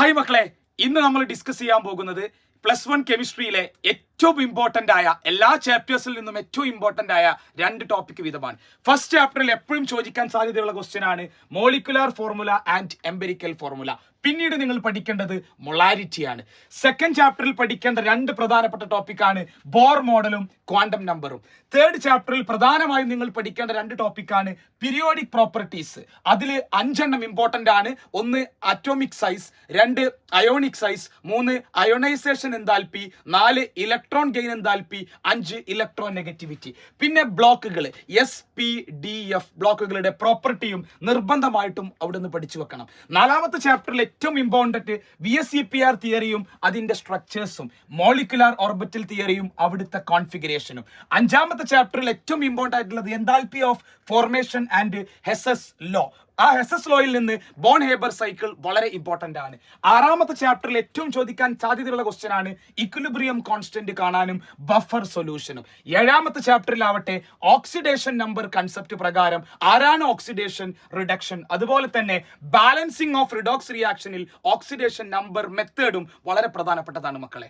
Hi മക്കളെ, ഇന്ന് നമ്മൾ ഡിസ്കസ് ചെയ്യാൻ പോകുന്നത് +1 കെമിസ്ട്രിയിലെ ഏറ്റവും ഇമ്പോർട്ടന്റ് ആയ എല്ലാ ചാപ്റ്റേഴ്സിൽ നിന്നും ഏറ്റവും ഇമ്പോർട്ടന്റ് ആയ രണ്ട് ടോപ്പിക് വീതമാണ്. ഫസ്റ്റ് ചാപ്റ്ററിൽ എപ്പോഴും ചോദിക്കാൻ സാധ്യതയുള്ള ക്വസ്റ്റ്യൻ ആണ് molecular formula and empirical formula. പിന്നീട് നിങ്ങൾ പഠിക്കേണ്ടത് മൊളാരിറ്റി ആണ്. സെക്കൻഡ് ചാപ്റ്ററിൽ പഠിക്കേണ്ട രണ്ട് പ്രധാനപ്പെട്ട ടോപ്പിക്കാണ് ബോർ മോഡലും ക്വാണ്ടം നമ്പറും. തേർഡ് ചാപ്റ്ററിൽ പ്രധാനമായും നിങ്ങൾ പഠിക്കേണ്ട രണ്ട് ടോപ്പിക്കാണ് പീരിയോഡിക് പ്രോപ്പർട്ടീസ്. അതിൽ 5 ഇമ്പോർട്ടന്റ് ആണ്. 1 atomic size, 2 ionic size, 3 ionisation enthalpy, 4 electron gain enthalpy, 5 electron negativity. പിന്നെ ബ്ലോക്കുകൾ SPDF ബ്ലോക്കുകളുടെ പ്രോപ്പർട്ടിയും നിർബന്ധമായിട്ടും അവിടെ നിന്ന് പഠിച്ചു വെക്കണം. നാലാമത്തെ ചാപ്റ്ററിൽ ഏറ്റവും ഇമ്പോർട്ടന്റ് VSEPR തിയറിയും അതിന്റെ സ്ട്രക്ചേഴ്സും, മോളിക്കുലാർ ഓർബിറ്റൽ തിയറിയും അവിടുത്തെ കോൺഫിഗറേഷനും. അഞ്ചാമത്തെ ചാപ്റ്ററിൽ ഏറ്റവും ഇമ്പോർട്ടന്റ് ആയിട്ടുള്ളത് enthalpy of formation and Hess's law. ആ ഹെസസ് ലോയിൽ നിന്ന് ബോൺ ഹേബർ സൈക്കിൾ വളരെ ഇമ്പോർട്ടന്റ് ആണ്. ആറാമത്തെ ചാപ്റ്ററിൽ ഏറ്റവും ചോദിക്കാൻ സാധ്യതയുള്ള ക്വസ്റ്റ്യൻ ആണ് ഇക്വിലിബ്രിയം കോൺസ്റ്റന്റ് കാണാനും ബഫർ സൊല്യൂഷനും. ഏഴാമത്തെ ചാപ്റ്ററിലാവട്ടെ ഓക്സിഡേഷൻ നമ്പർ കൺസെപ്റ്റ് പ്രകാരം ആരാണ് ഓക്സിഡേഷൻ, റിഡക്ഷൻ, അതുപോലെ തന്നെ ബാലൻസിങ് ഓഫ് റിഡോക്സ് റിയാക്ഷനിൽ ഓക്സിഡേഷൻ നമ്പർ മെത്തേഡും വളരെ പ്രധാനപ്പെട്ടതാണ് മക്കളെ.